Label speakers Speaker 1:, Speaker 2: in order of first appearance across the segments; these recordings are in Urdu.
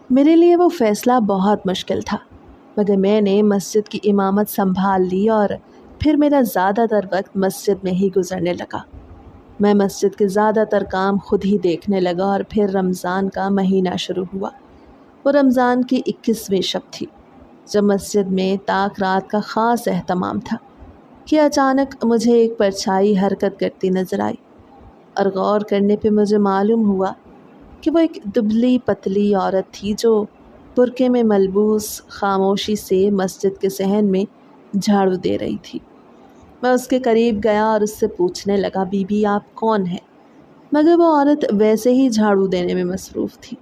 Speaker 1: میرے لیے وہ فیصلہ بہت مشکل تھا، مگر میں نے مسجد کی امامت سنبھال لی اور پھر میرا زیادہ تر وقت مسجد میں ہی گزرنے لگا۔ میں مسجد کے زیادہ تر کام خود ہی دیکھنے لگا اور پھر رمضان کا مہینہ شروع ہوا۔ وہ رمضان کی 21ویں شب تھی، جب مسجد میں تاک رات کا خاص اہتمام تھا کہ اچانک مجھے ایک پرچھائی حرکت کرتی نظر آئی، اور غور کرنے پہ مجھے معلوم ہوا کہ وہ ایک دبلی پتلی عورت تھی جو برقعے میں ملبوس خاموشی سے مسجد کے صحن میں جھاڑو دے رہی تھی۔ میں اس کے قریب گیا اور اس سے پوچھنے لگا، بی بی آپ کون ہیں؟ مگر وہ عورت ویسے ہی جھاڑو دینے میں مصروف تھی،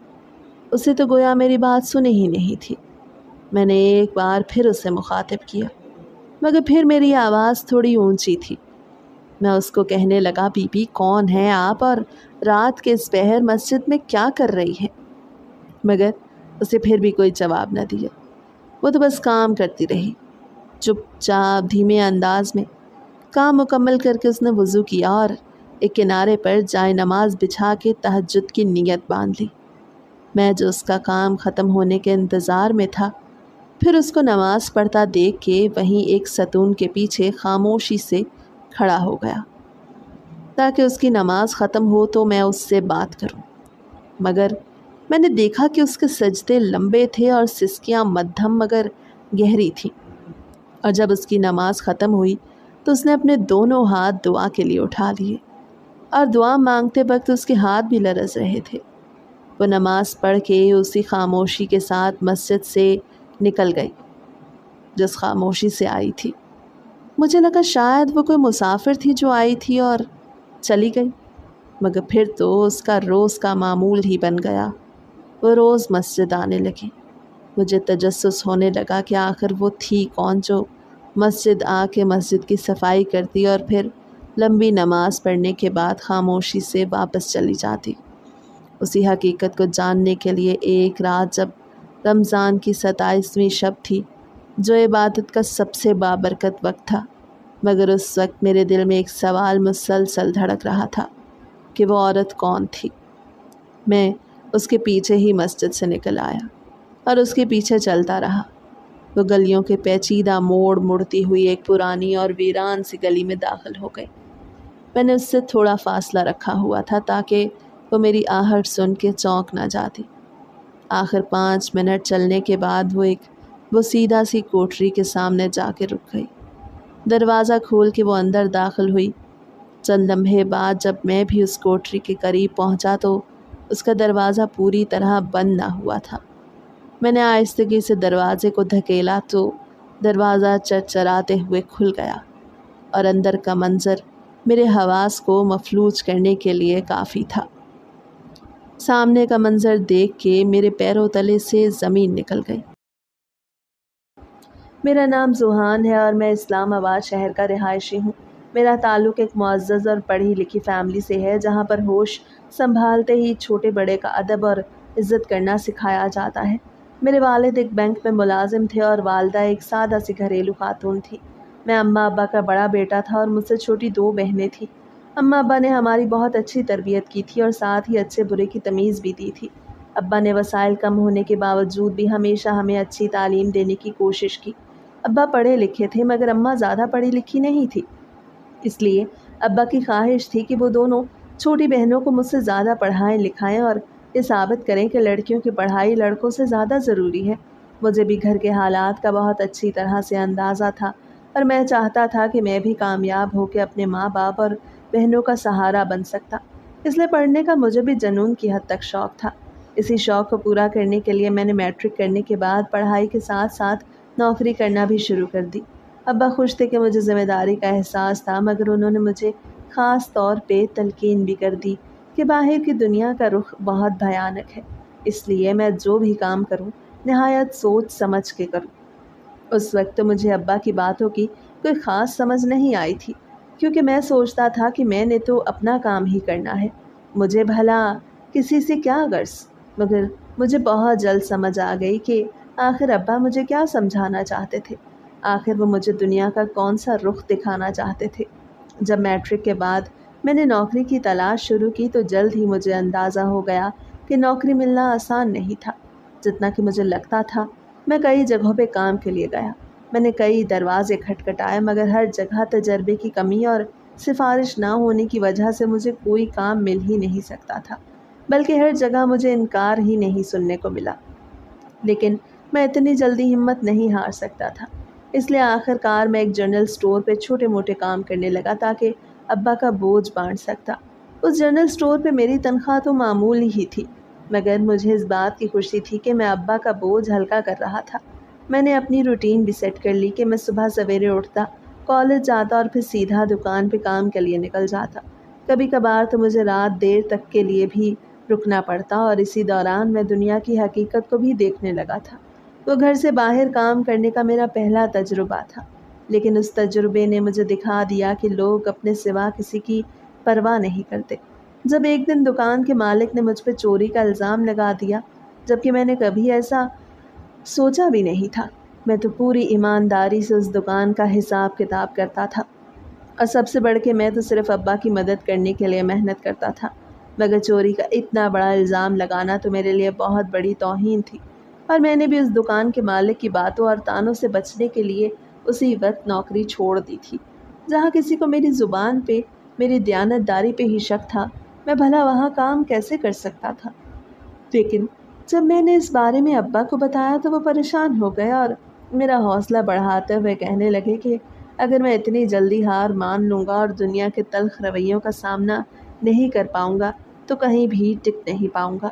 Speaker 1: اسے تو گویا میری بات سنی ہی نہیں تھی۔ میں نے ایک بار پھر اسے مخاطب کیا، مگر پھر میری آواز تھوڑی اونچی تھی۔ میں اس کو کہنے لگا، بی بی کون ہیں آپ اور رات کے اس پہر مسجد میں کیا کر رہی ہیں؟ مگر اسے پھر بھی کوئی جواب نہ دیا، وہ تو بس کام کرتی رہی، چپ چاپ دھیمے انداز میں۔ کام مکمل کر کے اس نے وضو کیا اور ایک کنارے پر جائے نماز بچھا کے تہجد کی نیت باندھ لی۔ میں جو اس کا کام ختم ہونے کے انتظار میں تھا، پھر اس کو نماز پڑھتا دیکھ کے وہیں ایک ستون کے پیچھے خاموشی سے کھڑا ہو گیا تاکہ اس کی نماز ختم ہو تو میں اس سے بات کروں۔ مگر میں نے دیکھا کہ اس کے سجدے لمبے تھے اور سسکیاں مدھم مگر گہری تھیں، اور جب اس کی نماز ختم ہوئی تو اس نے اپنے دونوں ہاتھ دعا کے لیے اٹھا لیے، اور دعا مانگتے وقت اس کے ہاتھ بھی لرز رہے تھے۔ وہ نماز پڑھ کے اسی خاموشی کے ساتھ مسجد سے نکل گئی جس خاموشی سے آئی تھی۔ مجھے لگا شاید وہ کوئی مسافر تھی جو آئی تھی اور چلی گئی، مگر پھر تو اس کا روز کا معمول ہی بن گیا۔ وہ روز مسجد آنے لگی۔ مجھے تجسس ہونے لگا کہ آخر وہ تھی کون جو مسجد آ کے مسجد کی صفائی کرتی اور پھر لمبی نماز پڑھنے کے بعد خاموشی سے واپس چلی جاتی۔ اسی حقیقت کو جاننے کے لیے ایک رات جب رمضان کی 27ویں شب تھی، جو عبادت کا سب سے بابرکت وقت تھا، مگر اس وقت میرے دل میں ایک سوال مسلسل دھڑک رہا تھا کہ وہ عورت کون تھی۔ میں اس کے پیچھے ہی مسجد سے نکل آیا اور اس کے پیچھے چلتا رہا۔ وہ گلیوں کے پیچیدہ موڑ مڑتی ہوئی ایک پرانی اور ویران سی گلی میں داخل ہو گئی۔ میں نے اس سے تھوڑا فاصلہ رکھا ہوا تھا تاکہ وہ میری آہٹ سن کے چونک نہ جاتی۔ آخر 5 منٹ چلنے کے بعد وہ سیدھا سی کوٹری کے سامنے جا کے رک گئی۔ دروازہ کھول کے وہ اندر داخل ہوئی۔ چند لمحے بعد جب میں بھی اس کوٹری کے قریب پہنچا تو اس کا دروازہ پوری طرح بند نہ ہوا تھا۔ میں نے آہستگی سے دروازے کو دھکیلا تو دروازہ چرچراتے ہوئے کھل گیا، اور اندر کا منظر میرے حواس کو مفلوج کرنے کے لیے کافی تھا۔ سامنے کا منظر دیکھ کے میرے پیروں تلے سے زمین نکل گئی۔ میرا نام زوحان ہے اور میں اسلام آباد شہر کا رہائشی ہوں۔ میرا تعلق ایک معزز اور پڑھی لکھی فیملی سے ہے جہاں پر ہوش سنبھالتے ہی چھوٹے بڑے کا ادب اور عزت کرنا سکھایا جاتا ہے۔ میرے والد ایک بینک میں ملازم تھے اور والدہ ایک سادہ سی گھریلو خاتون تھی۔ میں اماں ابا کا بڑا بیٹا تھا اور مجھ سے چھوٹی 2 بہنیں تھیں۔ اماں ابا نے ہماری بہت اچھی تربیت کی تھی اور ساتھ ہی اچھے برے کی تمیز بھی دی تھی۔ ابا نے وسائل کم ہونے کے باوجود بھی ہمیشہ ہمیں اچھی تعلیم دینے کی کوشش کی۔ ابا پڑھے لکھے تھے مگر اماں زیادہ پڑھی لکھی نہیں تھی، اس لیے ابا کی خواہش تھی کہ وہ دونوں چھوٹی بہنوں کو مجھ سے زیادہ پڑھائیں لکھائیں اور یہ ثابت کریں کہ لڑکیوں کی پڑھائی لڑکوں سے زیادہ ضروری ہے۔ مجھے بھی گھر کے حالات کا بہت اچھی طرح سے اندازہ تھا اور میں چاہتا تھا کہ میں بھی کامیاب ہو کے اپنے ماں باپ اور بہنوں کا سہارا بن سکتا، اس لیے پڑھنے کا مجھے بھی جنون کی حد تک شوق تھا۔ اسی شوق کو پورا کرنے کے لیے میں نے میٹرک کرنے کے بعد پڑھائی کے ساتھ ساتھ نوکری کرنا بھی شروع کر دی۔ ابا خوش تھے کہ مجھے ذمہ داری کا احساس تھا، مگر انہوں نے مجھے خاص طور پہ تلقین بھی کر دی کہ باہر کی دنیا کا رخ بہت بھیانک ہے، اس لیے میں جو بھی کام کروں نہایت سوچ سمجھ کے کروں۔ اس وقت تو مجھے ابا کی باتوں کی کوئی خاص سمجھ نہیں آئی تھی، کیونکہ میں سوچتا تھا کہ میں نے تو اپنا کام ہی کرنا ہے، مجھے بھلا کسی سے کیا غرض۔ مگر مجھے بہت جلد سمجھ آ گئی کہ آخر ابا مجھے کیا سمجھانا چاہتے تھے، آخر وہ مجھے دنیا کا کون سا رخ دکھانا چاہتے تھے۔ جب میٹرک کے بعد میں نے نوکری کی تلاش شروع کی تو جلد ہی مجھے اندازہ ہو گیا کہ نوکری ملنا آسان نہیں تھا۔ جتنا کہ مجھے لگتا تھا۔ میں کئی جگہوں پہ کام کے لیے گیا، میں نے کئی دروازے کھٹکھٹائے، مگر ہر جگہ تجربے کی کمی اور سفارش نہ ہونے کی وجہ سے مجھے کوئی کام مل ہی نہیں سکتا تھا، بلکہ ہر جگہ مجھے انکار ہی نہیں سننے کو ملا۔ لیکن میں اتنی جلدی ہمت نہیں ہار سکتا تھا، اس لیے آخر کار میں ایک جنرل اسٹور پہ چھوٹے موٹے کام کرنے لگا تاکہ ابا کا بوجھ بانٹ سکتا۔ اس جنرل اسٹور پہ میری تنخواہ تو معمولی ہی تھی، مگر مجھے اس بات کی خوشی تھی کہ میں ابا کا بوجھ ہلکا کر رہا تھا۔ میں نے اپنی روٹین بھی سیٹ کر لی کہ میں صبح سویرے اٹھتا، کالج جاتا اور پھر سیدھا دکان پہ کام کے لیے نکل جاتا۔ کبھی کبھار تو مجھے رات دیر تک کے لیے بھی رکنا پڑتا، اور اسی دوران میں دنیا کی حقیقت کو بھی دیکھنے لگا تھا۔ وہ گھر سے باہر کام کرنے کا میرا پہلا تجربہ تھا، لیکن اس تجربے نے مجھے دکھا دیا کہ لوگ اپنے سوا کسی کی پرواہ نہیں کرتے۔ جب ایک دن دکان کے مالک نے مجھ پہ چوری کا الزام لگا دیا، جبکہ میں نے کبھی ایسا سوچا بھی نہیں تھا، میں تو پوری ایمانداری سے اس دکان کا حساب کتاب کرتا تھا، اور سب سے بڑھ کے میں تو صرف ابا کی مدد کرنے کے لیے محنت کرتا تھا، مگر چوری کا اتنا بڑا الزام لگانا تو میرے لیے بہت بڑی توہین تھی، اور میں نے بھی اس دکان کے مالک کی باتوں اور طعنوں سے بچنے کے لیے اسی وقت نوکری چھوڑ دی تھی۔ جہاں کسی کو میری زبان پہ، میری دیانتداری پہ ہی شک تھا، میں بھلا وہاں کام کیسے کر سکتا تھا؟ لیکن جب میں نے اس بارے میں ابا کو بتایا تو وہ پریشان ہو گئے اور میرا حوصلہ بڑھاتے ہوئے کہنے لگے کہ اگر میں اتنی جلدی ہار مان لوں گا اور دنیا کے تلخ رویوں کا سامنا نہیں کر پاؤں گا تو کہیں بھی ٹک نہیں پاؤں گا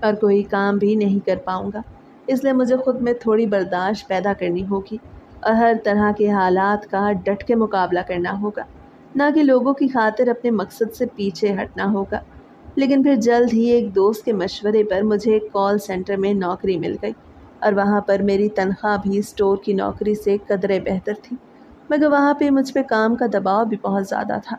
Speaker 1: اور کوئی کام بھی نہیں کر پاؤں گا۔ اس لیے مجھے خود میں تھوڑی برداشت پیدا کرنی ہوگی اور ہر طرح کے حالات کا ڈٹ کے مقابلہ کرنا ہوگا، نہ کہ لوگوں کی خاطر اپنے مقصد سے پیچھے ہٹنا ہوگا۔ لیکن پھر جلد ہی ایک دوست کے مشورے پر مجھے ایک کال سینٹر میں نوکری مل گئی، اور وہاں پر میری تنخواہ بھی اسٹور کی نوکری سے قدرے بہتر تھی، مگر وہاں پہ مجھ پہ کام کا دباؤ بھی بہت زیادہ تھا۔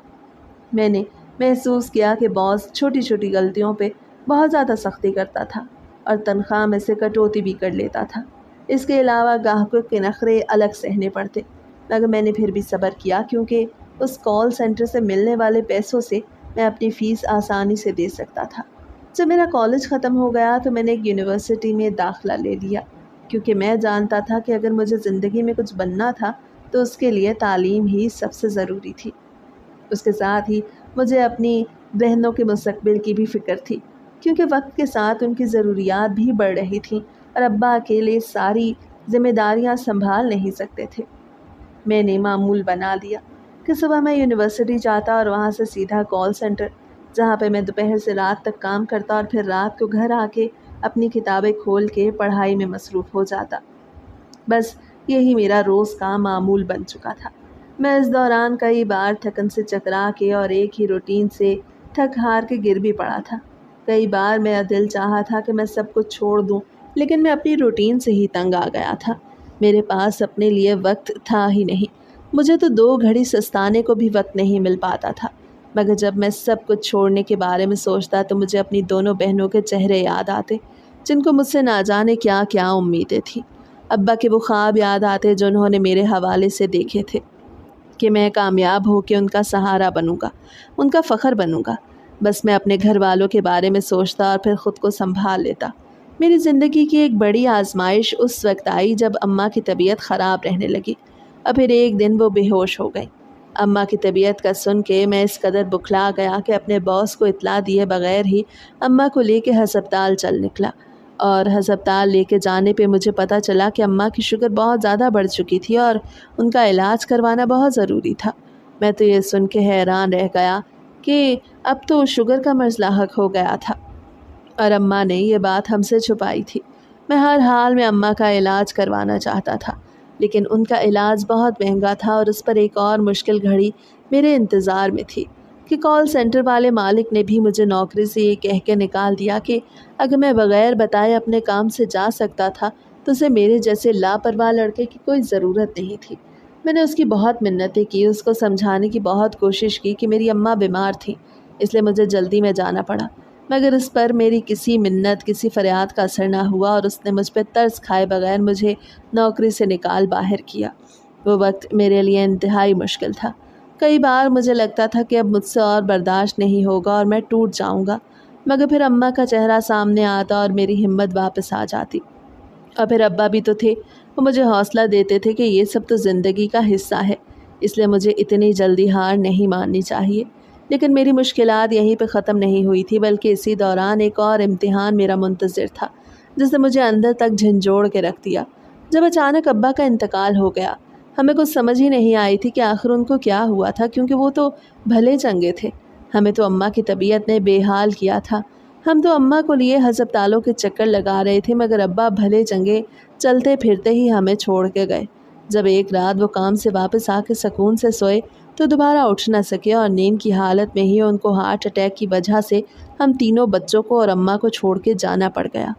Speaker 1: میں نے محسوس کیا کہ باس چھوٹی چھوٹی غلطیوں پہ بہت زیادہ سختی کرتا تھا اور تنخواہ میں سے کٹوتی بھی کر لیتا تھا۔ اس کے علاوہ گاہکوں کے نخرے الگ سہنے پڑتے، مگر میں نے پھر بھی صبر کیا، کیونکہ اس کال سینٹر سے ملنے والے پیسوں سے میں اپنی فیس آسانی سے دے سکتا تھا۔ جب میرا کالج ختم ہو گیا تو میں نے ایک یونیورسٹی میں داخلہ لے لیا، کیونکہ میں جانتا تھا کہ اگر مجھے زندگی میں کچھ بننا تھا تو اس کے لیے تعلیم ہی سب سے ضروری تھی۔ اس کے ساتھ ہی مجھے اپنی بہنوں کے مستقبل کی بھی فکر تھی، کیونکہ وقت کے ساتھ ان کی ضروریات بھی بڑھ رہی تھیں اور ابا اکیلے ساری ذمہ داریاں سنبھال نہیں سکتے تھے۔ میں نے معمول بنا لیا کہ صبح میں یونیورسٹی جاتا اور وہاں سے سیدھا کال سینٹر، جہاں پہ میں دوپہر سے رات تک کام کرتا اور پھر رات کو گھر آ کے اپنی کتابیں کھول کے پڑھائی میں مصروف ہو جاتا۔ بس یہی میرا روز کا معمول بن چکا تھا۔ میں اس دوران کئی بار تھکن سے چکرا کے اور ایک ہی روٹین سے تھک ہار کے گر بھی پڑا تھا۔ کئی بار میرا دل چاہا تھا کہ میں سب کچھ چھوڑ دوں، لیکن میں اپنی روٹین سے ہی تنگ آ گیا تھا۔ میرے پاس اپنے لیے وقت تھا ہی نہیں، مجھے تو 2 گھڑی سستانے کو بھی وقت نہیں مل پاتا تھا۔ مگر جب میں سب کچھ چھوڑنے کے بارے میں سوچتا تو مجھے اپنی دونوں بہنوں کے چہرے یاد آتے، جن کو مجھ سے نہ جانے کیا کیا امیدیں تھیں۔ ابا کے وہ خواب یاد آتے جو انہوں نے میرے حوالے سے دیکھے تھے کہ میں کامیاب ہو کے ان کا سہارا بنوں گا، ان کا فخر بنوں گا۔ بس میں اپنے گھر والوں کے بارے میں سوچتا اور پھر خود کو سنبھال لیتا۔ میری زندگی کی ایک بڑی آزمائش اس وقت آئی جب اماں کی طبیعت خراب رہنے لگی، اور پھر ایک دن وہ بے ہوش ہو گئی۔ اماں کی طبیعت کا سن کے میں اس قدر بکھلا گیا کہ اپنے باس کو اطلاع دیے بغیر ہی اماں کو لے کے ہسپتال چل نکلا، اور ہسپتال لے کے جانے پہ مجھے پتہ چلا کہ اماں کی شوگر بہت زیادہ بڑھ چکی تھی اور ان کا علاج کروانا بہت ضروری تھا۔ میں تو یہ سن کے حیران رہ گیا کہ اب تو شوگر کا مرض لاحق ہو گیا تھا، اور اماں نے یہ بات ہم سے چھپائی تھی۔ میں ہر حال میں اماں کا علاج کروانا چاہتا تھا، لیکن ان کا علاج بہت مہنگا تھا، اور اس پر ایک اور مشکل گھڑی میرے انتظار میں تھی کہ کال سینٹر والے مالک نے بھی مجھے نوکری سے یہ کہہ کے نکال دیا کہ اگر میں بغیر بتائے اپنے کام سے جا سکتا تھا تو اسے میرے جیسے لاپرواہ لڑکے کی کوئی ضرورت نہیں تھی۔ میں نے اس کی بہت منتیں کی، اس کو سمجھانے کی بہت کوشش کی کہ میری اماں بیمار تھیں، اس لیے مجھے جلدی میں جانا پڑا، مگر اس پر میری کسی منت، کسی فریاد کا اثر نہ ہوا، اور اس نے مجھ پہ ترس کھائے بغیر مجھے نوکری سے نکال باہر کیا۔ وہ وقت میرے لیے انتہائی مشکل تھا۔ کئی بار مجھے لگتا تھا کہ اب مجھ سے اور برداشت نہیں ہوگا اور میں ٹوٹ جاؤں گا، مگر پھر اماں کا چہرہ سامنے آتا اور میری ہمت واپس آ جاتی۔ اور پھر ابا بھی تو تھے، وہ مجھے حوصلہ دیتے تھے کہ یہ سب تو زندگی کا حصہ ہے، اس لیے مجھے اتنی جلدی ہار نہیں ماننی چاہیے۔ لیکن میری مشکلات یہیں پہ ختم نہیں ہوئی تھی، بلکہ اسی دوران ایک اور امتحان میرا منتظر تھا، جس نے مجھے اندر تک جھنجھوڑ کے رکھ دیا۔ جب اچانک ابا کا انتقال ہو گیا، ہمیں کچھ سمجھ ہی نہیں آئی تھی کہ آخر ان کو کیا ہوا تھا، کیونکہ وہ تو بھلے چنگے تھے۔ ہمیں تو اماں کی طبیعت نے بے حال کیا تھا، ہم تو اماں کو لیے ہسپتالوں کے چکر لگا رہے تھے، مگر ابا بھلے چنگے چلتے پھرتے ہی ہمیں چھوڑ کے گئے۔ جب ایک رات وہ کام سے واپس آ کے سکون سے سوئے تو دوبارہ اٹھ نہ سکے، اور نیند کی حالت میں ہی ان کو ہارٹ اٹیک کی وجہ سے ہم تینوں بچوں کو اور اماں کو چھوڑ کے جانا پڑ گیا۔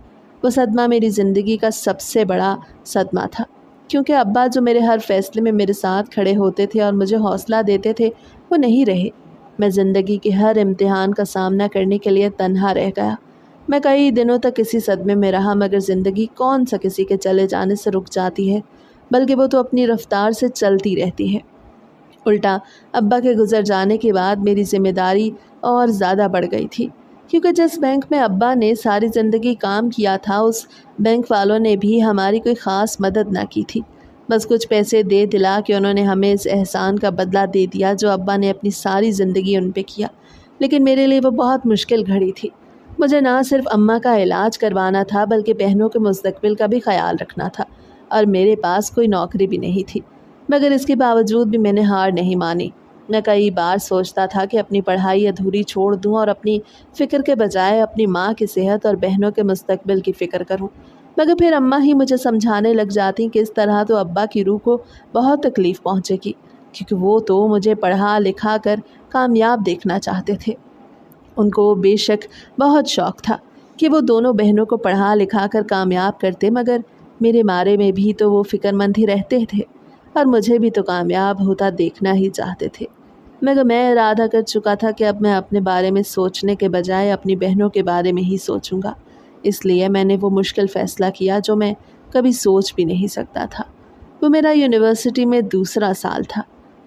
Speaker 1: وہ صدمہ میری زندگی کا سب سے بڑا صدمہ تھا، کیونکہ ابا جو میرے ہر فیصلے میں میرے ساتھ کھڑے ہوتے تھے اور مجھے حوصلہ دیتے تھے، وہ نہیں رہے۔ میں زندگی کے ہر امتحان کا سامنا کرنے کے لیے تنہا رہ گیا۔ میں کئی دنوں تک اسی صدمے میں رہا، مگر زندگی کون سا کسی کے چلے جانے سے رک جاتی ہے، بلکہ وہ تو اپنی رفتار سے چلتی رہتی ہے۔ الٹا ابا کے گزر جانے کے بعد میری ذمہ داری اور زیادہ بڑھ گئی تھی، کیونکہ جس بینک میں ابا نے ساری زندگی کام کیا تھا، اس بینک والوں نے بھی ہماری کوئی خاص مدد نہ کی تھی۔ بس کچھ پیسے دے دلا کے انہوں نے ہمیں اس احسان کا بدلہ دے دیا جو ابا نے اپنی ساری زندگی ان پہ کیا۔ لیکن میرے لیے وہ بہت مشکل گھڑی تھی۔ مجھے نہ صرف اماں کا علاج کروانا تھا، بلکہ بہنوں کے مستقبل کا بھی خیال رکھنا تھا، اور میرے پاس کوئی نوکری بھی نہیں تھی۔ مگر اس کے باوجود بھی میں نے ہار نہیں مانی۔ میں کئی بار سوچتا تھا کہ اپنی پڑھائی ادھوری چھوڑ دوں اور اپنی فکر کے بجائے اپنی ماں کی صحت اور بہنوں کے مستقبل کی فکر کروں، مگر پھر اماں ہی مجھے سمجھانے لگ جاتی کہ اس طرح تو ابا کی روح کو بہت تکلیف پہنچے گی، کیونکہ وہ تو مجھے پڑھا لکھا کر کامیاب دیکھنا چاہتے تھے۔ ان کو بے شک بہت شوق تھا کہ وہ دونوں بہنوں کو پڑھا لکھا کر کامیاب کرتے، مگر میرے بارے میں بھی تو وہ فکر مند ہی رہتے تھے، اور مجھے بھی تو کامیاب ہوتا دیکھنا ہی چاہتے تھے۔ مگر میں ارادہ کر چکا تھا کہ اب میں اپنے بارے میں سوچنے کے بجائے اپنی بہنوں کے بارے میں ہی سوچوں گا۔ اس لیے میں نے وہ مشکل فیصلہ کیا جو میں کبھی سوچ بھی نہیں سکتا تھا۔ وہ میرا یونیورسٹی میں دوسرا سال تھا،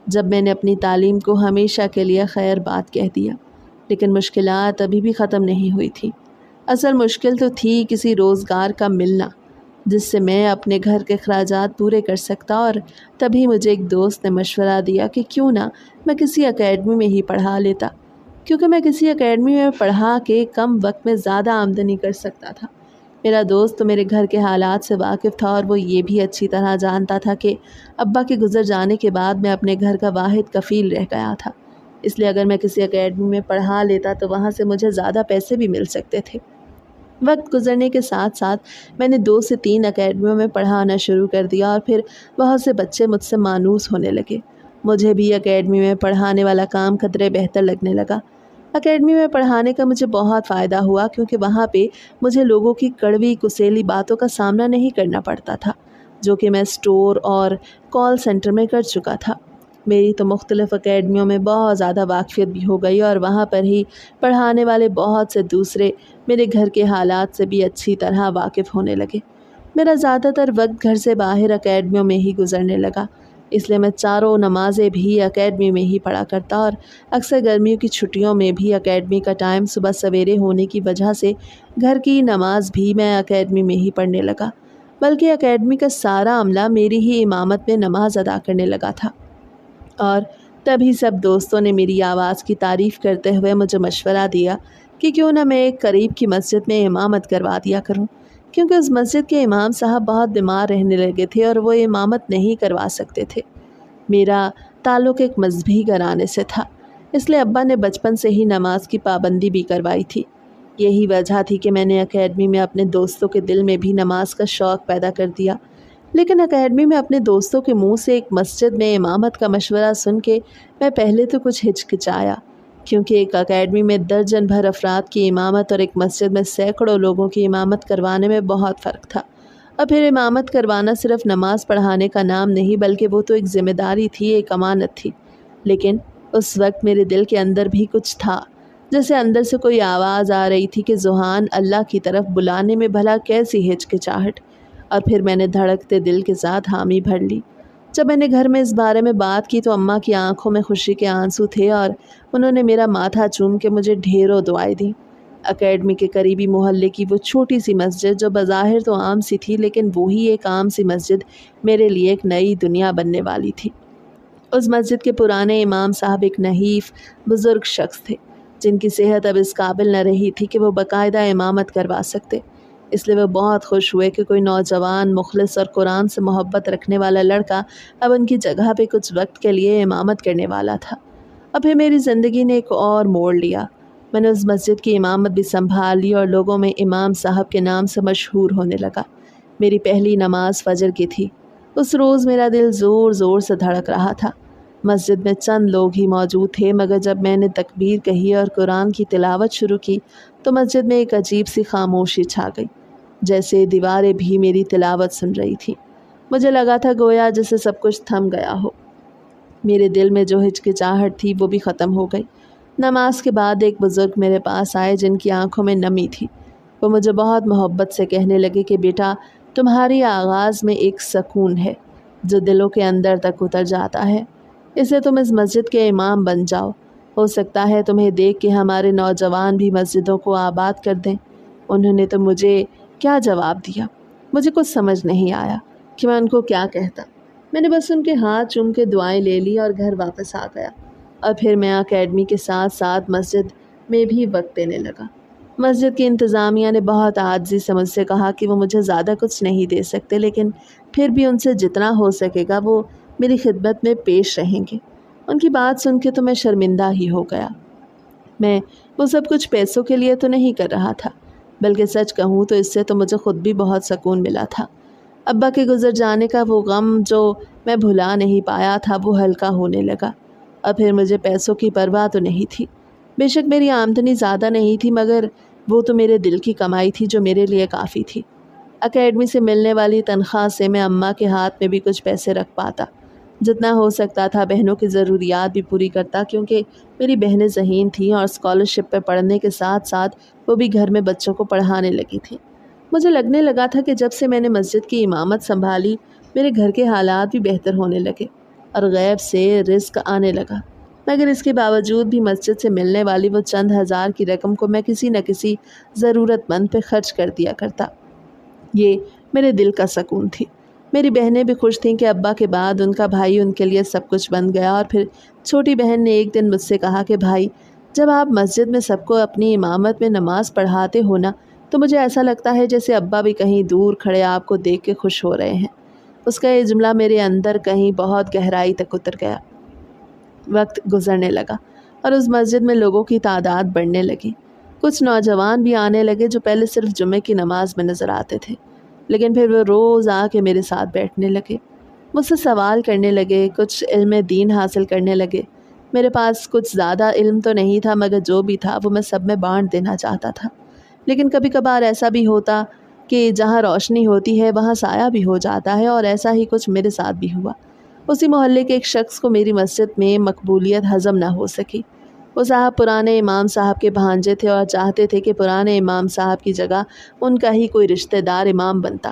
Speaker 1: جب میں نے اپنی تعلیم کو ہمیشہ کے لیے خیر بات کہہ دیا۔ لیکن مشکلات ابھی بھی ختم نہیں ہوئی تھی۔ اصل مشکل تو تھی کسی روزگار کا ملنا جس سے میں اپنے گھر کے اخراجات پورے کر سکتا، اور تبھی مجھے ایک دوست نے مشورہ دیا کہ کیوں نہ میں کسی اکیڈمی میں ہی پڑھا لیتا، کیونکہ میں کسی اکیڈمی میں پڑھا کے کم وقت میں زیادہ آمدنی کر سکتا تھا۔ میرا دوست تو میرے گھر کے حالات سے واقف تھا، اور وہ یہ بھی اچھی طرح جانتا تھا کہ ابا کے گزر جانے کے بعد میں اپنے گھر کا واحد کفیل رہ گیا تھا، اس لیے اگر میں کسی اکیڈمی میں پڑھا لیتا تو وہاں سے مجھے زیادہ پیسے بھی مل سکتے تھے۔ وقت گزرنے کے ساتھ ساتھ میں نے 2 سے 3 اکیڈمیوں میں پڑھانا شروع کر دیا، اور پھر بہت سے بچے مجھ سے مانوس ہونے لگے۔ مجھے بھی اکیڈمی میں پڑھانے والا کام قدرے بہتر لگنے لگا۔ اکیڈمی میں پڑھانے کا مجھے بہت فائدہ ہوا، کیونکہ وہاں پہ مجھے لوگوں کی کڑوی کسیلی باتوں کا سامنا نہیں کرنا پڑتا تھا، جو کہ میں اسٹور اور کال سینٹر میں کر چکا تھا۔ میری تو مختلف اکیڈمیوں میں بہت زیادہ واقفیت بھی ہو گئی، اور وہاں پر ہی پڑھانے والے بہت سے دوسرے میرے گھر کے حالات سے بھی اچھی طرح واقف ہونے لگے۔ میرا زیادہ تر وقت گھر سے باہر اکیڈمیوں میں ہی گزرنے لگا، اس لیے میں چاروں نمازیں بھی اکیڈمی میں ہی پڑھا کرتا، اور اکثر گرمیوں کی چھٹیوں میں بھی اکیڈمی کا ٹائم صبح سویرے ہونے کی وجہ سے گھر کی نماز بھی میں اکیڈمی میں ہی پڑھنے لگا، بلکہ اکیڈمی کا سارا عملہ میری ہی امامت میں نماز ادا کرنے لگا تھا۔ اور تبھی سب دوستوں نے میری آواز کی تعریف کرتے ہوئے مجھے مشورہ دیا کہ کیوں نہ میں ایک قریب کی مسجد میں امامت کروا دیا کروں، کیونکہ اس مسجد کے امام صاحب بہت بیمار رہنے لگے تھے اور وہ امامت نہیں کروا سکتے تھے۔ میرا تعلق ایک مذہبی گھرانے سے تھا، اس لیے ابا نے بچپن سے ہی نماز کی پابندی بھی کروائی تھی۔ یہی وجہ تھی کہ میں نے اکیڈمی میں اپنے دوستوں کے دل میں بھی نماز کا شوق پیدا کر دیا۔ لیکن اکیڈمی میں اپنے دوستوں کے منہ سے ایک مسجد میں امامت کا مشورہ سن کے میں پہلے تو کچھ ہچکچایا، کیونکہ ایک اکیڈمی میں درجن بھر افراد کی امامت اور ایک مسجد میں سینکڑوں لوگوں کی امامت کروانے میں بہت فرق تھا۔ اور پھر امامت کروانا صرف نماز پڑھانے کا نام نہیں، بلکہ وہ تو ایک ذمہ داری تھی، ایک امانت تھی۔ لیکن اس وقت میرے دل کے اندر بھی کچھ تھا، جیسے اندر سے کوئی آواز آ رہی تھی کہ ذوحان اللہ کی طرف بلانے میں بھلا کیسی ہچکچاہٹ، اور پھر میں نے دھڑکتے دل کے ساتھ حامی بھر لی۔ جب میں نے گھر میں اس بارے میں بات کی تو اماں کی آنکھوں میں خوشی کے آنسو تھے، اور انہوں نے میرا ماتھا چوم کے مجھے ڈھیروں دعائیں دیں۔ اکیڈمی کے قریبی محلے کی وہ چھوٹی سی مسجد جو بظاہر تو عام سی تھی، لیکن وہی ایک عام سی مسجد میرے لیے ایک نئی دنیا بننے والی تھی۔ اس مسجد کے پرانے امام صاحب ایک نحیف بزرگ شخص تھے، جن کی صحت اب اس قابل نہ رہی تھی کہ وہ باقاعدہ امامت کروا سکتے۔ اس لیے وہ بہت خوش ہوئے کہ کوئی نوجوان مخلص اور قرآن سے محبت رکھنے والا لڑکا اب ان کی جگہ پہ کچھ وقت کے لیے امامت کرنے والا تھا۔ اب پھر میری زندگی نے ایک اور موڑ لیا۔ میں نے اس مسجد کی امامت بھی سنبھال لی اور لوگوں میں امام صاحب کے نام سے مشہور ہونے لگا۔ میری پہلی نماز فجر کی تھی۔ اس روز میرا دل زور زور سے دھڑک رہا تھا۔ مسجد میں چند لوگ ہی موجود تھے، مگر جب میں نے تکبیر کہی اور قرآن کی تلاوت شروع کی تو مسجد میں ایک عجیب سی خاموشی چھا گئی، جیسے دیواریں بھی میری تلاوت سن رہی تھی۔ مجھے لگا تھا گویا جیسے سب کچھ تھم گیا ہو۔ میرے دل میں جو ہچکچاہٹ تھی وہ بھی ختم ہو گئی۔ نماز کے بعد ایک بزرگ میرے پاس آئے جن کی آنکھوں میں نمی تھی۔ وہ مجھے بہت محبت سے کہنے لگے کہ بیٹا، تمہاری آغاز میں ایک سکون ہے جو دلوں کے اندر تک اتر جاتا ہے، اس لیے تم اس مسجد کے امام بن جاؤ۔ ہو سکتا ہے تمہیں دیکھ کے ہمارے نوجوان بھی مسجدوں کو آباد کر دیں۔ انہوں نے تو مجھے کیا جواب دیا؟ مجھے کچھ سمجھ نہیں آیا کہ میں ان کو کیا کہتا۔ میں نے بس ان کے ہاتھ چوم کے دعائیں لے لی اور گھر واپس آ گیا، اور پھر میں اکیڈمی کے ساتھ ساتھ مسجد میں بھی وقت دینے لگا۔ مسجد کی انتظامیہ نے بہت عاجزی سے مجھ سے کہا کہ وہ مجھے زیادہ کچھ نہیں دے سکتے، لیکن پھر بھی ان سے جتنا ہو سکے گا وہ میری خدمت میں پیش رہیں گے۔ ان کی بات سن کے تو میں شرمندہ ہی ہو گیا۔ میں وہ سب کچھ پیسوں کے لیے تو نہیں کر رہا تھا، بلکہ سچ کہوں تو اس سے تو مجھے خود بھی بہت سکون ملا تھا۔ ابا کے گزر جانے کا وہ غم جو میں بھلا نہیں پایا تھا وہ ہلکا ہونے لگا، اور پھر مجھے پیسوں کی پرواہ تو نہیں تھی۔ بے شک میری آمدنی زیادہ نہیں تھی، مگر وہ تو میرے دل کی کمائی تھی جو میرے لیے کافی تھی۔ اکیڈمی سے ملنے والی تنخواہ سے میں اماں کے ہاتھ میں بھی کچھ پیسے رکھ پاتا، جتنا ہو سکتا تھا بہنوں کی ضروریات بھی پوری کرتا، کیونکہ میری بہنیں ذہین تھیں اور اسکالرشپ پہ پڑھنے کے ساتھ ساتھ وہ بھی گھر میں بچوں کو پڑھانے لگی تھیں۔ مجھے لگنے لگا تھا کہ جب سے میں نے مسجد کی امامت سنبھالی میرے گھر کے حالات بھی بہتر ہونے لگے اور غیب سے رزق آنے لگا، مگر اس کے باوجود بھی مسجد سے ملنے والی وہ چند ہزار کی رقم کو میں کسی نہ کسی ضرورت مند پہ خرچ کر دیا کرتا۔ یہ میرے دل کا سکون تھی۔ میری بہنیں بھی خوش تھیں کہ ابا کے بعد ان کا بھائی ان کے لیے سب کچھ بن گیا، اور پھر چھوٹی بہن نے ایک دن مجھ سے کہا کہ بھائی، جب آپ مسجد میں سب کو اپنی امامت میں نماز پڑھاتے ہو نا، تو مجھے ایسا لگتا ہے جیسے ابا بھی کہیں دور کھڑے آپ کو دیکھ کے خوش ہو رہے ہیں۔ اس کا یہ جملہ میرے اندر کہیں بہت گہرائی تک اتر گیا۔ وقت گزرنے لگا اور اس مسجد میں لوگوں کی تعداد بڑھنے لگی۔ کچھ نوجوان بھی آنے لگے جو پہلے صرف جمعے کی نماز میں نظر آتے تھے، لیکن پھر وہ روز آ کے میرے ساتھ بیٹھنے لگے، مجھ سے سوال کرنے لگے، کچھ علم دین حاصل کرنے لگے۔ میرے پاس کچھ زیادہ علم تو نہیں تھا، مگر جو بھی تھا وہ میں سب میں بانٹ دینا چاہتا تھا۔ لیکن کبھی کبھار ایسا بھی ہوتا کہ جہاں روشنی ہوتی ہے وہاں سایہ بھی ہو جاتا ہے، اور ایسا ہی کچھ میرے ساتھ بھی ہوا۔ اسی محلے کے ایک شخص کو میری مسجد میں مقبولیت ہضم نہ ہو سکی۔ وہ صاحب پرانے امام صاحب کے بھانجے تھے اور چاہتے تھے کہ پرانے امام صاحب کی جگہ ان کا ہی کوئی رشتہ دار امام بنتا۔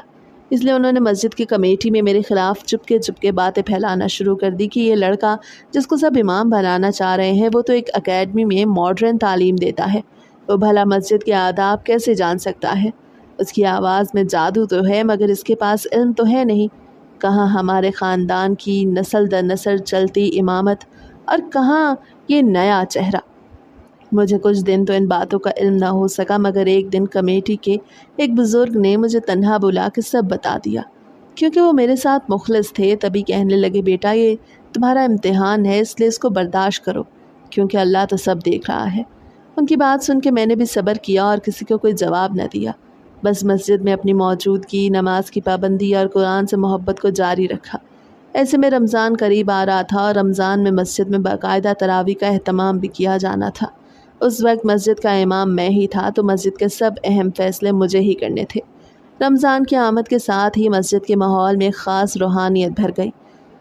Speaker 1: اس لیے انہوں نے مسجد کی کمیٹی میں میرے خلاف چپکے باتیں پھیلانا شروع کر دی کہ یہ لڑکا جس کو سب امام بنانا چاہ رہے ہیں وہ تو ایک اکیڈمی میں ماڈرن تعلیم دیتا ہے، وہ بھلا مسجد کے آداب کیسے جان سکتا ہے؟ اس کی آواز میں جادو تو ہے مگر اس کے پاس علم تو ہے نہیں۔ کہاں ہمارے خاندان کی نسل در نسل چلتی امامت، اور کہاں یہ نیا چہرہ۔ مجھے کچھ دن تو ان باتوں کا علم نہ ہو سکا، مگر ایک دن کمیٹی کے ایک بزرگ نے مجھے تنہا بلا کے سب بتا دیا۔ کیونکہ وہ میرے ساتھ مخلص تھے تبھی کہنے لگے، بیٹا یہ تمہارا امتحان ہے، اس لیے اس کو برداشت کرو، کیونکہ اللہ تو سب دیکھ رہا ہے۔ ان کی بات سن کے میں نے بھی صبر کیا اور کسی کو کوئی جواب نہ دیا، بس مسجد میں اپنی موجودگی، نماز کی پابندی اور قرآن سے محبت کو جاری رکھا۔ ایسے میں رمضان قریب آ رہا تھا اور رمضان میں مسجد میں باقاعدہ تراویح کا اہتمام بھی کیا جانا تھا۔ اس وقت مسجد کا امام میں ہی تھا تو مسجد کے سب اہم فیصلے مجھے ہی کرنے تھے۔ رمضان کی آمد کے ساتھ ہی مسجد کے ماحول میں خاص روحانیت بھر گئی۔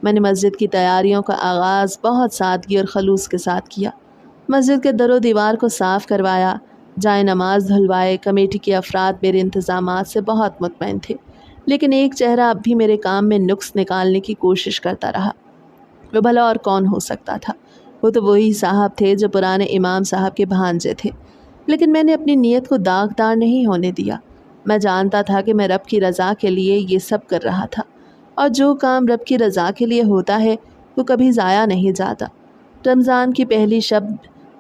Speaker 1: میں نے مسجد کی تیاریوں کا آغاز بہت سادگی اور خلوص کے ساتھ کیا۔ مسجد کے در و دیوار کو صاف کروایا، جائے نماز دھلوائے۔ کمیٹی کے افراد میرے انتظامات سے بہت مطمئن تھے، لیکن ایک چہرہ اب بھی میرے کام میں نقص نکالنے کی کوشش کرتا رہا۔ وہ بھلا اور کون ہو سکتا تھا؟ وہ تو وہی صاحب تھے جو پرانے امام صاحب کے بھانجے تھے۔ لیکن میں نے اپنی نیت کو داغدار نہیں ہونے دیا۔ میں جانتا تھا کہ میں رب کی رضا کے لیے یہ سب کر رہا تھا، اور جو کام رب کی رضا کے لیے ہوتا ہے وہ کبھی ضائع نہیں جاتا۔ رمضان کی پہلی شب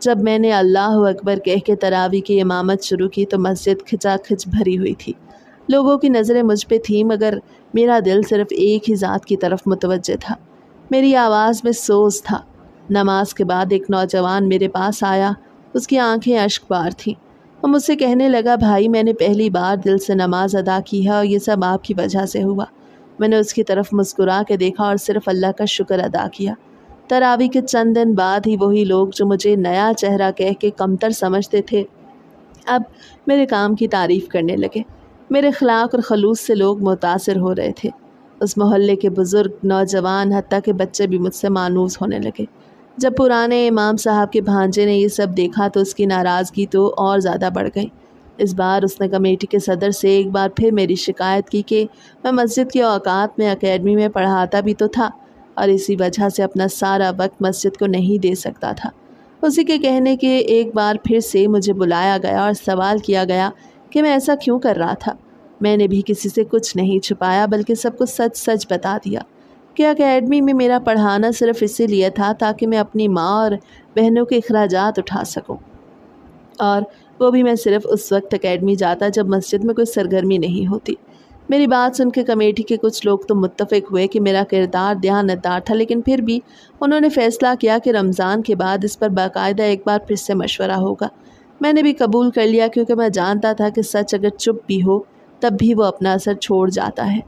Speaker 1: جب میں نے اللہ اکبر کہہ کے تراویح کی امامت شروع کی تو مسجد کھچا کھچ بھری ہوئی تھی۔ لوگوں کی نظریں مجھ پہ تھیں، مگر میرا دل صرف ایک ہی ذات کی طرف متوجہ تھا۔ میری آواز میں سوز تھا۔ نماز کے بعد ایک نوجوان میرے پاس آیا، اس کی آنکھیں اشک بار تھیں۔ وہ مجھ سے کہنے لگا، بھائی میں نے پہلی بار دل سے نماز ادا کی ہے اور یہ سب آپ کی وجہ سے ہوا۔ میں نے اس کی طرف مسکرا کے دیکھا اور صرف اللہ کا شکر ادا کیا۔ تراویح کے چند دن بعد ہی وہی لوگ جو مجھے نیا چہرہ کہہ کے کمتر سمجھتے تھے اب میرے کام کی تعریف کرنے لگے۔ میرے اخلاق اور خلوص سے لوگ متاثر ہو رہے تھے۔ اس محلے کے بزرگ، نوجوان، حتیٰ کہ بچے بھی مجھ سے مانوس ہونے لگے۔ جب پرانے امام صاحب کے بھانجے نے یہ سب دیکھا تو اس کی ناراضگی تو اور زیادہ بڑھ گئی۔ اس بار اس نے کمیٹی کے صدر سے ایک بار پھر میری شکایت کی کہ میں مسجد کے اوقات میں اکیڈمی میں پڑھاتا بھی تو تھا اور اسی وجہ سے اپنا سارا وقت مسجد کو نہیں دے سکتا تھا۔ اسی کے کہنے کے ایک بار پھر سے مجھے بلایا گیا اور سوال کیا گیا کہ میں ایسا کیوں کر رہا تھا۔ میں نے بھی کسی سے کچھ نہیں چھپایا بلکہ سب کو سچ سچ بتا دیا کہ اکیڈمی میں میرا پڑھانا صرف اسی لیے تھا تاکہ میں اپنی ماں اور بہنوں کے اخراجات اٹھا سکوں، اور وہ بھی میں صرف اس وقت اکیڈمی جاتا جب مسجد میں کوئی سرگرمی نہیں ہوتی۔ میری بات سن کے کمیٹی کے کچھ لوگ تو متفق ہوئے کہ میرا کردار دیانتدار تھا، لیکن پھر بھی انہوں نے فیصلہ کیا کہ رمضان کے بعد اس پر باقاعدہ ایک بار پھر سے مشورہ ہوگا۔ میں نے بھی قبول کر لیا کیونکہ میں جانتا تھا کہ سچ اگر چپ بھی ہو تب بھی وہ اپنا اثر چھوڑ جاتا ہے۔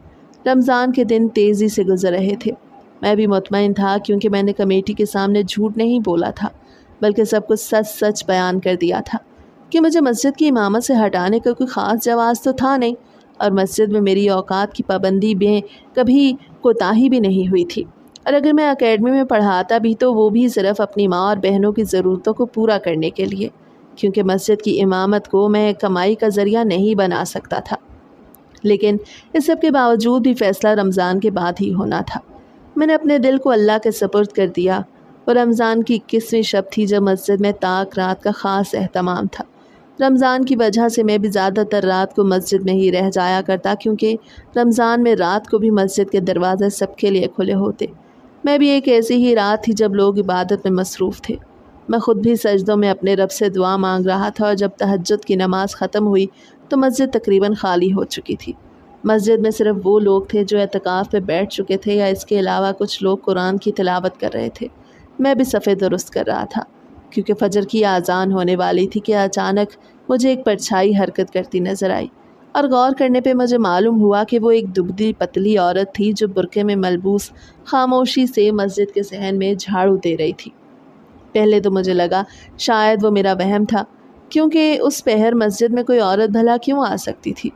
Speaker 1: رمضان کے دن تیزی سے گزر رہے تھے۔ میں بھی مطمئن تھا کیونکہ میں نے کمیٹی کے سامنے جھوٹ نہیں بولا تھا بلکہ سب کچھ سچ سچ بیان کر دیا تھا کہ مجھے مسجد کی امامت سے ہٹانے کا کوئی خاص جواز تو تھا نہیں، اور مسجد میں میری اوقات کی پابندی میں کبھی کوتاہی بھی نہیں ہوئی تھی، اور اگر میں اکیڈمی میں پڑھاتا بھی تو وہ بھی صرف اپنی ماں اور بہنوں کی ضرورتوں کو پورا کرنے کے لیے، کیونکہ مسجد کی امامت کو میں کمائی کا ذریعہ نہیں بنا سکتا تھا۔ لیکن اس سب کے باوجود بھی فیصلہ رمضان کے بعد ہی ہونا تھا۔ میں نے اپنے دل کو اللہ کے سپرد کر دیا، اور رمضان کی 21ویں شب تھی جب مسجد میں تاک رات کا خاص اہتمام تھا۔ رمضان کی وجہ سے میں بھی زیادہ تر رات کو مسجد میں ہی رہ جایا کرتا کیونکہ رمضان میں رات کو بھی مسجد کے دروازے سب کے لیے کھلے ہوتے۔ میں بھی ایک ایسی ہی رات تھی جب لوگ عبادت میں مصروف تھے۔ میں خود بھی سجدوں میں اپنے رب سے دعا مانگ رہا تھا، اور جب تہجد کی نماز ختم ہوئی تو مسجد تقریباً خالی ہو چکی تھی۔ مسجد میں صرف وہ لوگ تھے جو اعتکاف پہ بیٹھ چکے تھے یا اس کے علاوہ کچھ لوگ قرآن کی تلاوت کر رہے تھے۔ میں بھی صفحے درست کر رہا تھا کیونکہ فجر کی اذان ہونے والی تھی کہ اچانک مجھے ایک پرچھائی حرکت کرتی نظر آئی، اور غور کرنے پہ مجھے معلوم ہوا کہ وہ ایک دبلی پتلی عورت تھی جو برقعے میں ملبوس خاموشی سے مسجد کے صحن میں جھاڑو دے رہی تھی۔ پہلے تو مجھے لگا شاید وہ میرا وہم تھا، کیونکہ اس پہر مسجد میں کوئی عورت بھلا کیوں آ سکتی تھی،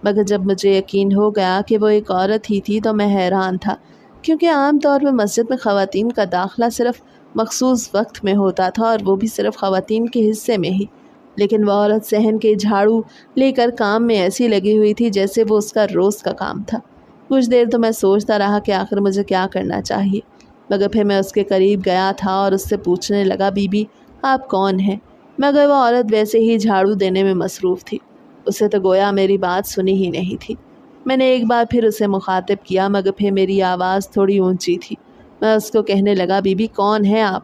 Speaker 1: مگر جب مجھے یقین ہو گیا کہ وہ ایک عورت ہی تھی تو میں حیران تھا، کیونکہ عام طور پہ مسجد میں خواتین کا داخلہ صرف مخصوص وقت میں ہوتا تھا، اور وہ بھی صرف خواتین کے حصے میں ہی، لیکن وہ عورت صحن کے جھاڑو لے کر کام میں ایسی لگی ہوئی تھی جیسے وہ اس کا روز کا کام تھا۔ کچھ دیر تو میں سوچتا رہا کہ آخر مجھے کیا کرنا چاہیے، مگر پھر میں اس کے قریب گیا تھا اور اس سے پوچھنے لگا، بی بی آپ کون ہیں؟ مگر وہ عورت ویسے ہی جھاڑو دینے میں مصروف تھی، اسے تو گویا میری بات سنی ہی نہیں تھی۔ میں نے ایک بار پھر اسے مخاطب کیا، مگر پھر میری آواز تھوڑی اونچی تھی۔ میں اس کو کہنے لگا، بی بی کون ہیں آپ،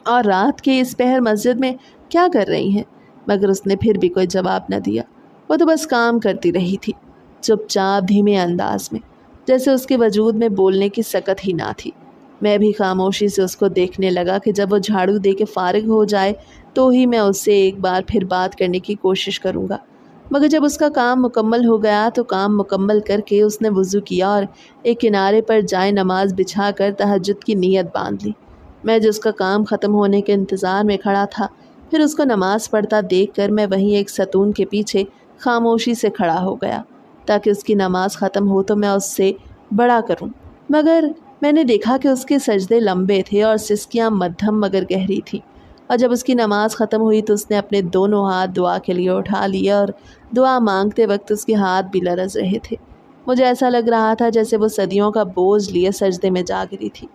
Speaker 1: اور رات کے اس پہر مسجد میں کیا کر رہی ہیں؟ مگر اس نے پھر بھی کوئی جواب نہ دیا، وہ تو بس کام کرتی رہی تھی، چپ چاپ دھیمے انداز میں، جیسے اس کے وجود میں بولنے کی سکت ہی نہ تھی۔ میں بھی خاموشی سے اس کو دیکھنے لگا کہ جب وہ جھاڑو دے کے فارغ ہو جائے تو ہی میں اس سے ایک بار پھر بات کرنے کی کوشش کروں گا۔ مگر جب اس کا کام مکمل ہو گیا تو کام مکمل کر کے اس نے وضو کیا اور ایک کنارے پر جائے نماز بچھا کر تہجد کی نیت باندھ لی۔ میں جو اس کا کام ختم ہونے کے انتظار میں کھڑا تھا، پھر اس کو نماز پڑھتا دیکھ کر میں وہیں ایک ستون کے پیچھے خاموشی سے کھڑا ہو گیا تاکہ اس کی نماز ختم ہو تو میں اس سے بڑا کروں، مگر میں نے دیکھا کہ اس کے سجدے لمبے تھے اور سسکیاں مدھم مگر گہری تھیں، اور جب اس کی نماز ختم ہوئی تو اس نے اپنے دونوں ہاتھ دعا کے لیے اٹھا لیے اور دعا مانگتے وقت اس کے ہاتھ بھی لرز رہے تھے۔ مجھے ایسا لگ رہا تھا جیسے وہ صدیوں کا بوجھ لیے سجدے میں جا گری تھی۔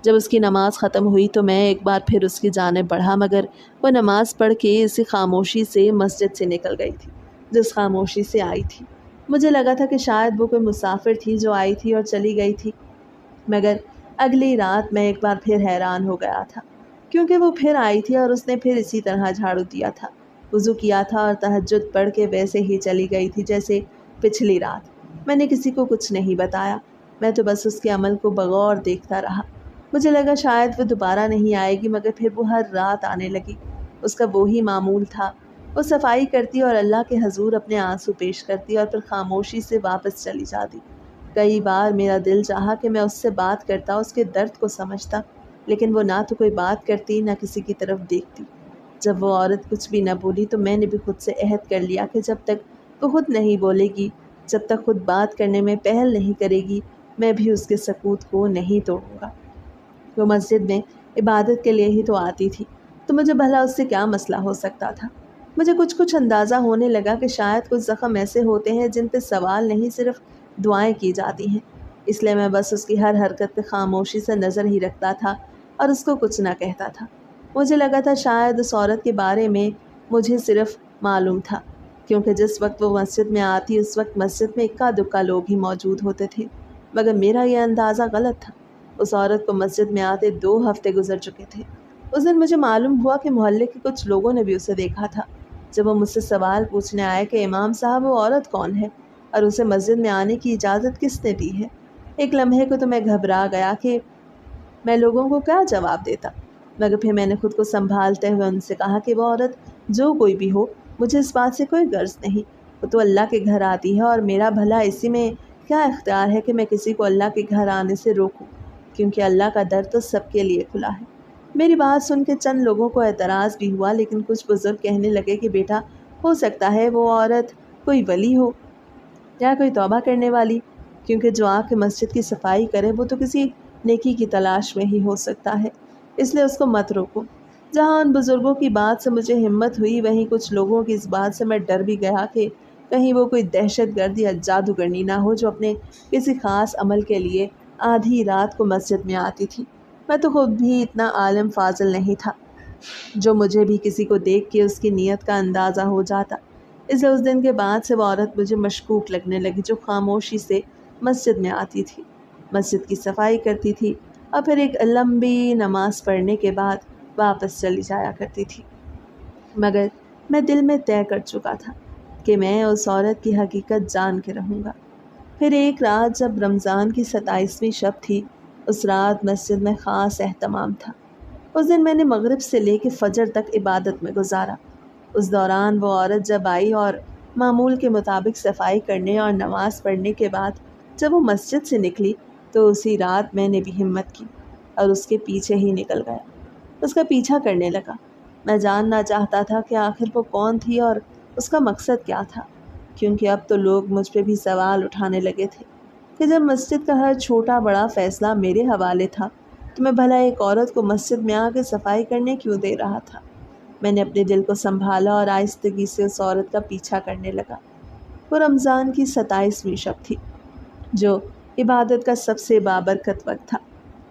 Speaker 1: جب اس کی نماز ختم ہوئی تو میں ایک بار پھر اس کی جانب بڑھا، مگر وہ نماز پڑھ کے اسی خاموشی سے مسجد سے نکل گئی تھی جس خاموشی سے آئی تھی۔ مجھے لگا تھا کہ شاید وہ کوئی مسافر تھی جو آئی تھی اور چلی گئی تھی، مگر اگلی رات میں ایک بار پھر حیران ہو گیا تھا، کیونکہ وہ پھر آئی تھی اور اس نے پھر اسی طرح جھاڑو دیا تھا، وضو کیا تھا اور تہجد پڑھ کے ویسے ہی چلی گئی تھی جیسے پچھلی رات۔ میں نے کسی کو کچھ نہیں بتایا، میں تو بس اس کے عمل کو بغور دیکھتا رہا۔ مجھے لگا شاید وہ دوبارہ نہیں آئے گی، مگر پھر وہ ہر رات آنے لگی۔ اس کا وہی معمول تھا، وہ صفائی کرتی اور اللہ کے حضور اپنے آنسو پیش کرتی اور پھر خاموشی سے واپس چلی جاتی۔ کئی بار میرا دل چاہا کہ میں اس سے بات کرتا، اس کے درد کو سمجھتا، لیکن وہ نہ تو کوئی بات کرتی نہ کسی کی طرف دیکھتی۔ جب وہ عورت کچھ بھی نہ بولی تو میں نے بھی خود سے عہد کر لیا کہ جب تک وہ خود نہیں بولے گی، جب تک خود بات کرنے میں پہل نہیں کرے گی، میں بھی اس کے سکوت کو نہیں توڑوں گا۔ وہ مسجد میں عبادت کے لیے ہی تو آتی تھی، تو مجھے بھلا اس سے کیا مسئلہ ہو سکتا تھا؟ مجھے کچھ اندازہ ہونے لگا کہ شاید کچھ زخم ایسے ہوتے ہیں جن پہ سوال نہیں صرف دعائیں کی جاتی ہیں، اس لیے میں بس اس کی ہر حرکت پہ خاموشی سے نظر ہی رکھتا تھا اور اس کو کچھ نہ کہتا تھا۔ مجھے لگا تھا شاید اس عورت کے بارے میں مجھے صرف معلوم تھا، کیونکہ جس وقت وہ مسجد میں آتی اس وقت مسجد میں اکا دکا لوگ ہی موجود ہوتے تھے، مگر میرا یہ اندازہ غلط تھا۔ اس عورت کو مسجد میں آتے 2 ہفتے گزر چکے تھے۔ اس دن مجھے معلوم ہوا کہ محلے کے کچھ لوگوں نے بھی اسے دیکھا تھا۔ جب وہ مجھ سے سوال پوچھنے آئے کہ امام صاحب وہ عورت کون ہے اور اسے مسجد میں آنے کی اجازت کس نے دی ہے، ایک لمحے کو تو میں گھبرا گیا کہ میں لوگوں کو کیا جواب دیتا، مگر پھر میں نے خود کو سنبھالتے ہوئے ان سے کہا کہ وہ عورت جو کوئی بھی ہو، مجھے اس بات سے کوئی غرض نہیں، وہ تو اللہ کے گھر آتی ہے اور میرا بھلا اسی میں کیا اختیار ہے کہ میں کسی کو اللہ کے گھر آنے سے روکوں، کیونکہ اللہ کا در تو سب کے لیے کھلا ہے۔ میری بات سن کے چند لوگوں کو اعتراض بھی ہوا، لیکن کچھ بزرگ کہنے لگے کہ بیٹا، ہو سکتا ہے وہ عورت کوئی ولی ہو یا کوئی توبہ کرنے والی، کیونکہ جو آ کے مسجد کی صفائی کرے وہ تو کسی نیکی کی تلاش میں ہی ہو سکتا ہے، اس لیے اس کو مت روکو۔ جہاں ان بزرگوں کی بات سے مجھے ہمت ہوئی، وہیں کچھ لوگوں کی اس بات سے میں ڈر بھی گیا کہ کہیں وہ کوئی دہشت گرد یا جادوگرنی نہ ہو جو اپنے کسی خاص عمل کے لیے آدھی رات کو مسجد میں آتی تھی۔ میں تو خود بھی اتنا عالم فاضل نہیں تھا جو مجھے بھی کسی کو دیکھ کے اس کی نیت کا اندازہ ہو جاتا، اس لیے اس دن کے بعد سے وہ عورت مجھے مشکوک لگنے لگی جو خاموشی سے مسجد میں آتی تھی، مسجد کی صفائی کرتی تھی اور پھر ایک لمبی نماز پڑھنے کے بعد واپس چلی جایا کرتی تھی۔ مگر میں دل میں طے کر چکا تھا کہ میں اس عورت کی حقیقت جان کے رہوں گا۔ پھر ایک رات جب رمضان کی 27ویں شب تھی، اس رات مسجد میں خاص اہتمام تھا۔ اس دن میں نے مغرب سے لے کے فجر تک عبادت میں گزارا۔ اس دوران وہ عورت جب آئی اور معمول کے مطابق صفائی کرنے اور نماز پڑھنے کے بعد جب وہ مسجد سے نکلی تو اسی رات میں نے بھی ہمت کی اور اس کے پیچھے ہی نکل گیا، اس کا پیچھا کرنے لگا۔ میں جاننا چاہتا تھا کہ آخر وہ کون تھی اور اس کا مقصد کیا تھا، کیونکہ اب تو لوگ مجھ پہ بھی سوال اٹھانے لگے تھے کہ جب مسجد کا ہر چھوٹا بڑا فیصلہ میرے حوالے تھا تو میں بھلا ایک عورت کو مسجد میں آ کے صفائی کرنے کیوں دے رہا تھا۔ میں نے اپنے دل کو سنبھالا اور آہستگی سے اس عورت کا پیچھا کرنے لگا۔ وہ رمضان کی 27ویں شب تھی جو عبادت کا سب سے بابرکت وقت تھا،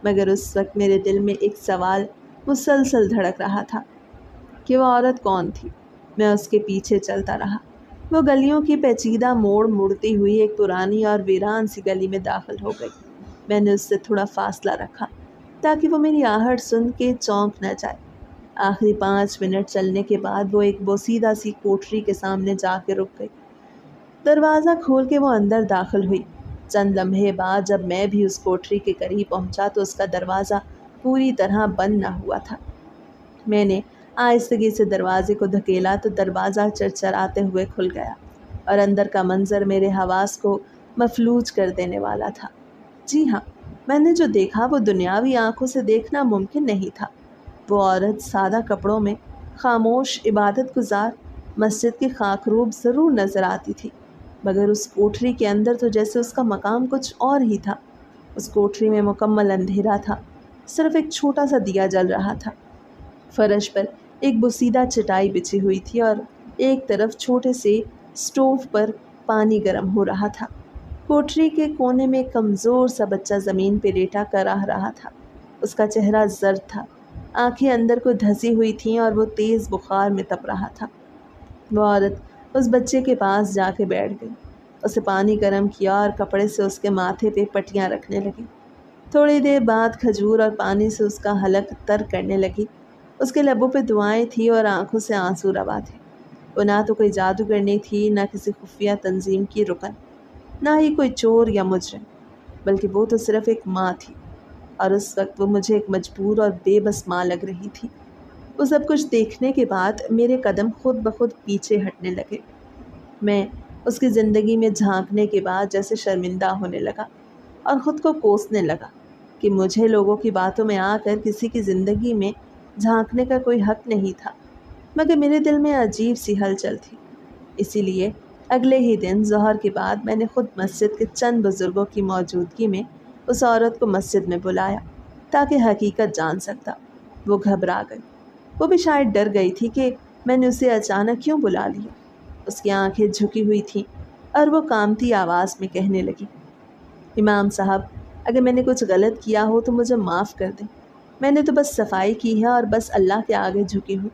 Speaker 1: مگر اس وقت میرے دل میں ایک سوال مسلسل دھڑک رہا تھا کہ وہ عورت کون تھی۔ میں اس کے پیچھے چلتا رہا۔ وہ گلیوں کی پیچیدہ موڑ مڑتی ہوئی ایک پرانی اور ویران سی گلی میں داخل ہو گئی۔ میں نے اس سے تھوڑا فاصلہ رکھا تاکہ وہ میری آہٹ سن کے چونک نہ جائے۔ آخری 5 منٹ چلنے کے بعد وہ ایک بوسیدہ سی کوٹری کے سامنے جا کے رک گئی۔ دروازہ کھول کے وہ اندر داخل ہوئی۔ چند لمحے بعد جب میں بھی اس کوٹری کے قریب پہنچا تو اس کا دروازہ پوری طرح بند نہ ہوا تھا۔ میں نے آہستگی سے دروازے کو دھکیلا تو دروازہ چرچراتے ہوئے کھل گیا اور اندر کا منظر میرے حواس کو مفلوج کر دینے والا تھا۔ جی ہاں، میں نے جو دیکھا وہ دنیاوی آنکھوں سے دیکھنا ممکن نہیں تھا۔ وہ عورت سادہ کپڑوں میں خاموش عبادت گزار مسجد کی خاکروب ضرور نظر آتی تھی، مگر اس کوٹری کے اندر تو جیسے اس کا مقام کچھ اور ہی تھا۔ اس کوٹری میں مکمل اندھیرا تھا، صرف ایک چھوٹا سا دیا جل رہا تھا۔ فرش پر ایک بوسیدہ چٹائی بچھی ہوئی تھی اور ایک طرف چھوٹے سے اسٹوو پر پانی گرم ہو رہا تھا۔ کوٹری کے کونے میں ایک کمزور سا بچہ زمین پہ لیٹا کر رہا تھا۔ اس کا چہرہ زرد تھا، آنکھیں اندر کو دھسی ہوئی تھیں اور وہ تیز بخار میں تپ رہا تھا۔ وہ عورت اس بچے کے پاس جا کے بیٹھ گئی، اسے پانی گرم کیا اور کپڑے سے اس کے ماتھے پہ پٹیاں رکھنے لگی۔ تھوڑی دیر بعد کھجور اور پانی سے اس کا حلق تر کرنے لگی۔ اس کے لبوں پہ دعائیں تھیں اور آنکھوں سے آنسو روا تھے۔ وہ نہ تو کوئی جادوگرنی تھی، نہ کسی خفیہ تنظیم کی رکن، نہ ہی کوئی چور یا مجرم، بلکہ وہ تو صرف ایک ماں تھی، اور اس وقت وہ مجھے ایک مجبور اور بے بس ماں لگ رہی تھی۔ وہ سب کچھ دیکھنے کے بعد میرے قدم خود بخود پیچھے ہٹنے لگے۔ میں اس کی زندگی میں جھانکنے کے بعد جیسے شرمندہ ہونے لگا اور خود کو کوسنے لگا کہ مجھے لوگوں کی باتوں میں آ کر کسی کی زندگی میں جھانکنے کا کوئی حق نہیں تھا۔ مگر میرے دل میں عجیب سی ہلچل تھی۔ اسی لیے اگلے ہی دن ظہر کے بعد میں نے خود مسجد کے چند بزرگوں کی موجودگی میں اس عورت کو مسجد میں بلایا تاکہ حقیقت جان سکتا۔ وہ گھبرا گئی، وہ بھی شاید ڈر گئی تھی کہ میں نے اسے اچانک کیوں بلا لیا۔ اس کی آنکھیں جھکی ہوئی تھیں اور وہ کانپتی آواز میں کہنے لگی، امام صاحب، اگر میں نے کچھ غلط کیا ہو تو مجھے معاف کر دیں، میں نے تو بس صفائی کی ہے اور بس اللہ کے آگے جھکی ہوں۔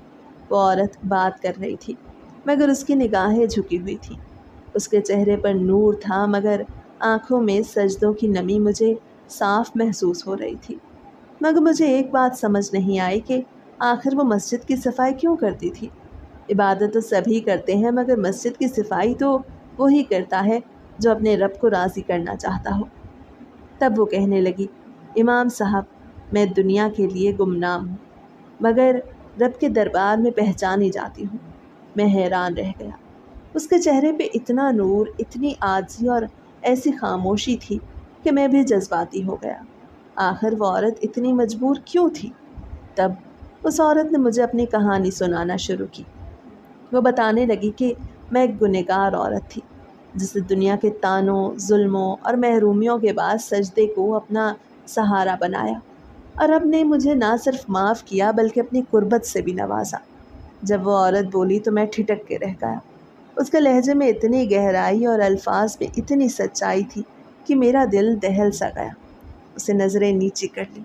Speaker 1: وہ عورت بات کر رہی تھی مگر اس کی نگاہیں جھکی ہوئی تھیں۔ اس کے چہرے پر نور تھا مگر آنکھوں میں سجدوں کی نمی مجھے صاف محسوس ہو رہی تھی۔ مگر مجھے ایک بات سمجھ نہیں آئی کہ آخر وہ مسجد کی صفائی کیوں کرتی تھی؟ عبادت تو سبھی کرتے ہیں مگر مسجد کی صفائی تو وہی کرتا ہے جو اپنے رب کو راضی کرنا چاہتا ہو۔ تب وہ کہنے لگی، امام صاحب، میں دنیا کے لیے گمنام ہوں مگر رب کے دربار میں پہچانی جاتی ہوں۔ میں حیران رہ گیا۔ اس کے چہرے پہ اتنا نور، اتنی عاجزی اور ایسی خاموشی تھی کہ میں بھی جذباتی ہو گیا۔ آخر وہ عورت اتنی مجبور کیوں تھی؟ تب اس عورت نے مجھے اپنی کہانی سنانا شروع کی۔ وہ بتانے لگی کہ میں ایک گنہگار عورت تھی جسے دنیا کے تانوں، ظلموں اور محرومیوں کے بعد سجدے کو اپنا سہارا بنایا، اور رب نے مجھے نہ صرف معاف کیا بلکہ اپنی قربت سے بھی نوازا۔ جب وہ عورت بولی تو میں ٹھٹک کے رہ گیا۔ اس کے لہجے میں اتنی گہرائی اور الفاظ میں اتنی سچائی تھی کہ میرا دل دہل سا گیا۔ اسے نظریں نیچی کر لی،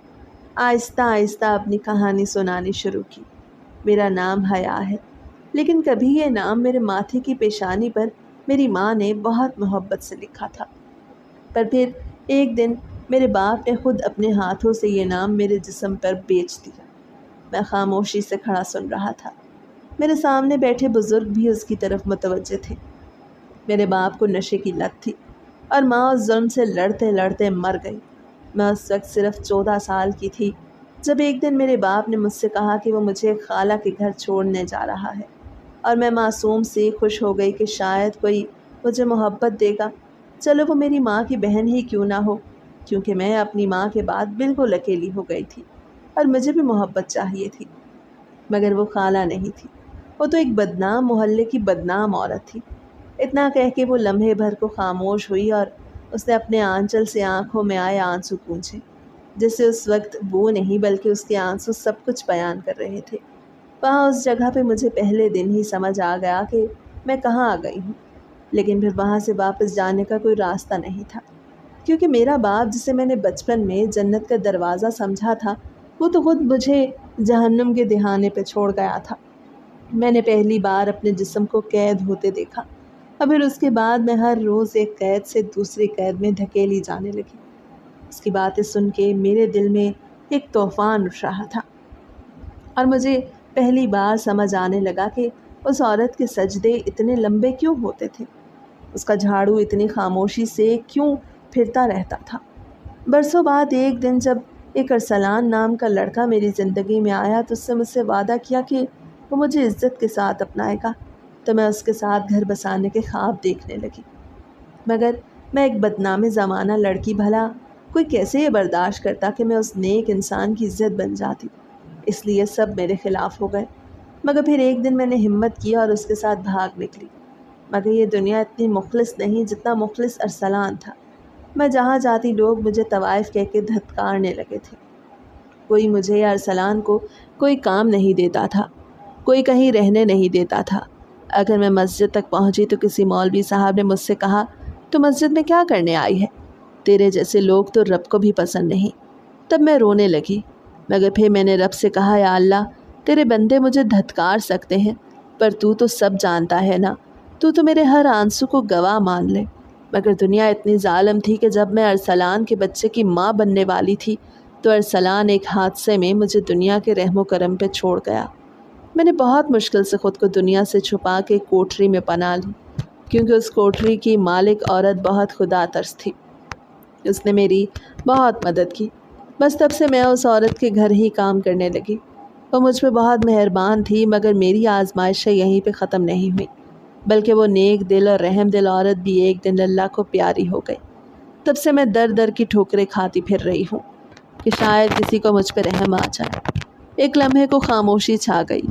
Speaker 1: آہستہ آہستہ اپنی کہانی سنانی شروع کی۔ میرا نام حیا ہے، لیکن کبھی یہ نام میرے ماتھے کی پیشانی پر میری ماں نے بہت محبت سے لکھا تھا، پر پھر ایک دن میرے باپ نے خود اپنے ہاتھوں سے یہ نام میرے جسم پر بیچ دیا۔ میں خاموشی سے کھڑا سن رہا تھا۔ میرے سامنے بیٹھے بزرگ بھی اس کی طرف متوجہ تھے۔ میرے باپ کو نشے کی لت تھی اور ماں اس ظلم سے لڑتے لڑتے مر گئی۔ میں اس وقت صرف 14 سال کی تھی جب ایک دن میرے باپ نے مجھ سے کہا کہ وہ مجھے خالہ کے گھر چھوڑنے جا رہا ہے، اور میں معصوم سے خوش ہو گئی کہ شاید کوئی مجھے محبت دے گا، چلو وہ میری ماں کی بہن ہی کیوں نہ ہو، کیونکہ میں اپنی ماں کے بعد بالکل اکیلی ہو گئی تھی اور مجھے بھی محبت چاہیے تھی۔ مگر وہ خالہ نہیں تھی، وہ تو ایک بدنام محلے کی بدنام عورت تھی۔ اتنا کہہ کے وہ لمحے بھر کو خاموش ہوئی اور اس نے اپنے آنچل سے آنکھوں میں آئے آنسو پونچھے، جسے اس وقت وہ نہیں بلکہ اس کے آنسو سب کچھ بیان کر رہے تھے۔ وہاں اس جگہ پہ مجھے پہلے دن ہی سمجھ آ گیا کہ میں کہاں آ گئی ہوں، لیکن پھر وہاں سے واپس جانے کا کوئی راستہ نہیں تھا، کیونکہ میرا باپ جسے میں نے بچپن میں جنت کا دروازہ سمجھا تھا، وہ تو خود مجھے جہنم کے دہانے پہ چھوڑ گیا تھا۔ میں نے پہلی بار اپنے جسم کو قید ہوتے دیکھا، اور پھر اس کے بعد میں ہر روز ایک قید سے دوسری قید میں دھکیلی جانے لگی۔ اس کی باتیں سن کے میرے دل میں ایک طوفان اٹھ رہا تھا، اور مجھے پہلی بار سمجھ آنے لگا کہ اس عورت کے سجدے اتنے لمبے کیوں ہوتے تھے، اس کا جھاڑو اتنی خاموشی سے کیوں پھرتا رہتا تھا۔ برسوں بعد ایک دن جب ایک ارسلان نام کا لڑکا میری زندگی میں آیا تو اس سے مجھ سے وعدہ کیا کہ وہ مجھے عزت کے ساتھ اپنائے گا، تو میں اس کے ساتھ گھر بسانے کے خواب دیکھنے لگی۔ مگر میں ایک بدنام زمانہ لڑکی، بھلا کوئی کیسے یہ برداشت کرتا کہ میں اس نیک انسان کی عزت بن جاتی؟ اس لیے سب میرے خلاف ہو گئے۔ مگر پھر ایک دن میں نے ہمت کی اور اس کے ساتھ بھاگ نکلی۔ مگر یہ دنیا اتنی مخلص نہیں جتنا مخلص ارسلان تھا۔ میں جہاں جاتی لوگ مجھے طوائف کہہ کے دھتکارنے لگے تھے۔ کوئی مجھے یا ارسلان کو کوئی کام نہیں دیتا تھا، کوئی کہیں رہنے نہیں دیتا تھا۔ اگر میں مسجد تک پہنچی تو کسی مولوی صاحب نے مجھ سے کہا، تو مسجد میں کیا کرنے آئی ہے؟ تیرے جیسے لوگ تو رب کو بھی پسند نہیں۔ تب میں رونے لگی مگر پھر میں نے رب سے کہا یا اللہ تیرے بندے مجھے دھتکار سکتے ہیں پر تو سب جانتا ہے نا، تو میرے ہر آنسو کو گواہ مان لے۔ مگر دنیا اتنی ظالم تھی کہ جب میں ارسلان کے بچے کی ماں بننے والی تھی تو ارسلان ایک حادثے میں مجھے دنیا کے رحم و کرم پہ چھوڑ گیا۔ میں نے بہت مشکل سے خود کو دنیا سے چھپا کے کوٹری میں پناہ لی، کیونکہ اس کوٹری کی مالک عورت بہت خدا ترس تھی۔ اس نے میری بہت مدد کی۔ بس تب سے میں اس عورت کے گھر ہی کام کرنے لگی۔ وہ مجھ پہ بہت مہربان تھی، مگر میری آزمائشیں یہیں پہ ختم نہیں ہوئی، بلکہ وہ نیک دل اور رحم دل عورت بھی ایک دن اللہ کو پیاری ہو گئی۔ تب سے میں در در کی ٹھوکریں کھاتی پھر رہی ہوں کہ شاید کسی کو مجھ پہ رحم آ جائے۔ ایک لمحے کو خاموشی چھا گئی،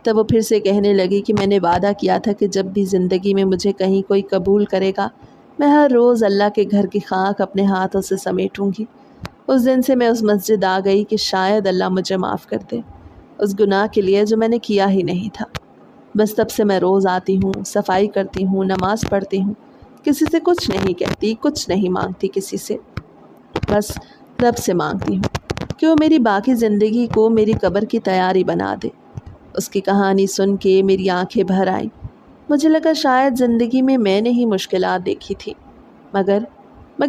Speaker 1: تب وہ پھر سے کہنے لگی کہ میں نے وعدہ کیا تھا کہ جب بھی زندگی میں مجھے کہیں کوئی قبول کرے گا میں ہر روز اللہ کے گھر کی خاک اپنے ہاتھوں سے سمیٹوں گی۔ اس دن سے میں اس مسجد آ گئی کہ شاید اللہ مجھے معاف کر دے اس گناہ کے لیے جو میں نے کیا ہی نہیں تھا۔ بس تب سے میں روز آتی ہوں، صفائی کرتی ہوں، نماز پڑھتی ہوں، کسی سے کچھ نہیں کہتی، کچھ نہیں مانگتی کسی سے، بس رب سے مانگتی ہوں کہ وہ میری باقی زندگی کو میری قبر کی تیاری بنا دے۔ اس کی کہانی سن کے میری آنکھیں بھر آئیں۔ مجھے لگا شاید زندگی میں نے ہی مشکلات دیکھی تھی، مگر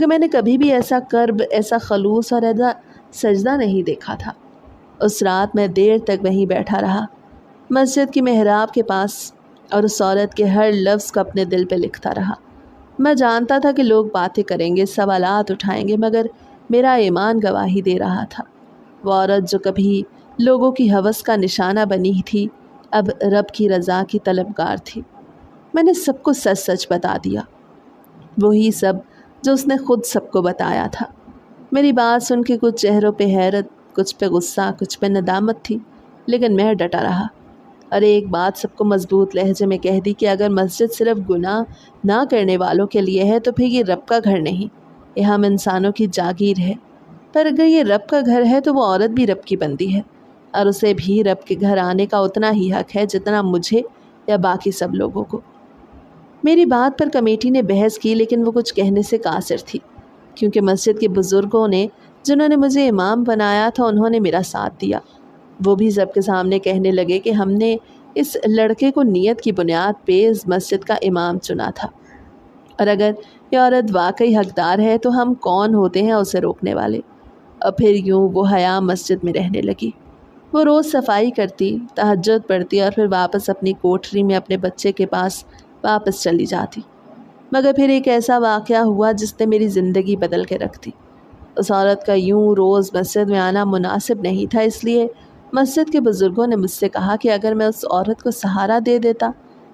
Speaker 1: میں نے کبھی بھی ایسا کرب، ایسا خلوص اور ایسا سجدہ نہیں دیکھا تھا۔ اس رات میں دیر تک وہیں بیٹھا رہا، مسجد کی محراب کے پاس، اور اس عورت کے ہر لفظ کو اپنے دل پہ لکھتا رہا۔ میں جانتا تھا کہ لوگ باتیں کریں گے، سوالات اٹھائیں گے، مگر میرا ایمان گواہی دے رہا تھا۔ وہ عورت جو کبھی لوگوں کی ہوس کا نشانہ بنی تھی اب رب کی رضا کی طلبگار تھی۔ میں نے سب کو سچ سچ بتا دیا، وہی سب جو اس نے خود سب کو بتایا تھا۔ میری بات سن کے کچھ چہروں پہ حیرت، کچھ پہ غصہ، کچھ پہ ندامت تھی، لیکن میں ڈٹا رہا اور ایک بات سب کو مضبوط لہجے میں کہہ دی کہ اگر مسجد صرف گناہ نہ کرنے والوں کے لیے ہے تو پھر یہ رب کا گھر نہیں، یہ ہم انسانوں کی جاگیر ہے۔ پر اگر یہ رب کا گھر ہے تو وہ عورت بھی رب کی بندی ہے، اور اسے بھی رب کے گھر آنے کا اتنا ہی حق ہے جتنا مجھے یا باقی سب لوگوں کو۔ میری بات پر کمیٹی نے بحث کی، لیکن وہ کچھ کہنے سے قاصر تھی، کیونکہ مسجد کے بزرگوں نے جنہوں نے مجھے امام بنایا تھا انہوں نے میرا ساتھ دیا۔ وہ بھی سب کے سامنے کہنے لگے کہ ہم نے اس لڑکے کو نیت کی بنیاد پہ اس مسجد کا امام چنا تھا، اور اگر یہ عورت واقعی حقدار ہے تو ہم کون ہوتے ہیں اسے روکنے والے۔ اور پھر یوں وہ حیا مسجد میں رہنے لگی۔ وہ روز صفائی کرتی، تہجد پڑھتی اور پھر واپس اپنی کوٹری میں اپنے بچے کے پاس واپس چلی جاتی۔ مگر پھر ایک ایسا واقعہ ہوا جس نے میری زندگی بدل کے رکھ دی۔ اس عورت کا یوں روز مسجد میں آنا مناسب نہیں تھا، اس لیے مسجد کے بزرگوں نے مجھ سے کہا کہ اگر میں اس عورت کو سہارا دے دیتا،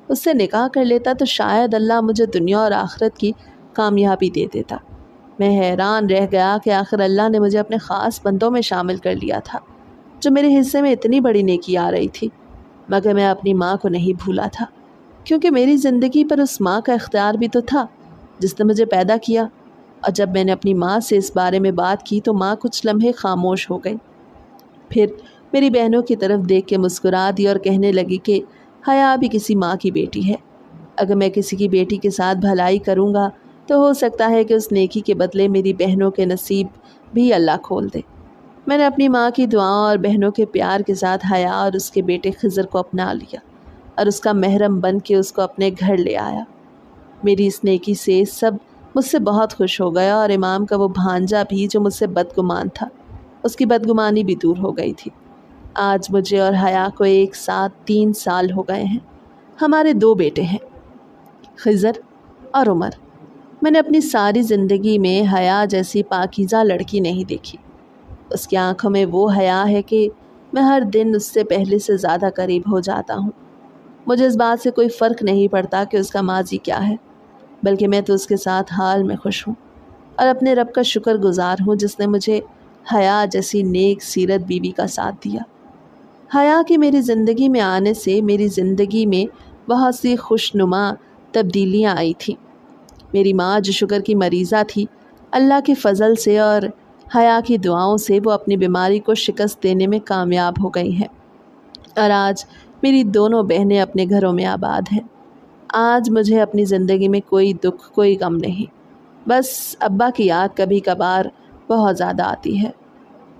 Speaker 1: اس سے نکاح کر لیتا تو شاید اللہ مجھے دنیا اور آخرت کی کامیابی دے دیتا۔ میں حیران رہ گیا کہ آخر اللہ نے مجھے اپنے خاص بندوں میں شامل کر لیا تھا جو میرے حصے میں اتنی بڑی نیکی آ رہی تھی۔ مگر میں اپنی ماں کو نہیں بھولا تھا، کیونکہ میری زندگی پر اس ماں کا اختیار بھی تو تھا جس نے مجھے پیدا کیا۔ اور جب میں نے اپنی ماں سے اس بارے میں بات کی تو ماں کچھ لمحے خاموش ہو گئی، پھر میری بہنوں کی طرف دیکھ کے مسکرا دی اور کہنے لگی کہ حیا بھی کسی ماں کی بیٹی ہے۔ اگر میں کسی کی بیٹی کے ساتھ بھلائی کروں گا تو ہو سکتا ہے کہ اس نیکی کے بدلے میری بہنوں کے نصیب بھی اللہ کھول دے۔ میں نے اپنی ماں کی دعاؤں اور بہنوں کے پیار کے ساتھ حیا اور اس کے بیٹے خضر کو اپنا لیا اور اس کا محرم بن کے اس کو اپنے گھر لے آیا۔ میری اس نیکی سے سب مجھ سے بہت خوش ہو گیا، اور امام کا وہ بھانجا بھی جو مجھ سے بدگمان تھا، اس کی بدگمانی بھی دور ہو گئی تھی۔ آج مجھے اور حیا کو ایک ساتھ 3 سال ہو گئے ہیں۔ ہمارے 2 بیٹے ہیں، خضر اور عمر۔ میں نے اپنی ساری زندگی میں حیا جیسی پاکیزہ لڑکی نہیں دیکھی۔ اس کی آنکھوں میں وہ حیا ہے کہ میں ہر دن اس سے پہلے سے زیادہ قریب ہو جاتا ہوں۔ مجھے اس بات سے کوئی فرق نہیں پڑتا کہ اس کا ماضی کیا ہے، بلکہ میں تو اس کے ساتھ حال میں خوش ہوں اور اپنے رب کا شکر گزار ہوں جس نے مجھے حیا جیسی نیک سیرت بیوی کا ساتھ دیا۔ حیا کی میری زندگی میں آنے سے میری زندگی میں بہت سی خوشنما تبدیلیاں آئی تھیں۔ میری ماں جو شوگر کی مریضہ تھی، اللہ کے فضل سے اور حیا کی دعاؤں سے وہ اپنی بیماری کو شکست دینے میں کامیاب ہو گئی ہیں، اور آج میری دونوں بہنیں اپنے گھروں میں آباد ہیں۔ آج مجھے اپنی زندگی میں کوئی دکھ، کوئی غم نہیں، بس ابا کی یاد کبھی کبھار بہت زیادہ آتی ہے۔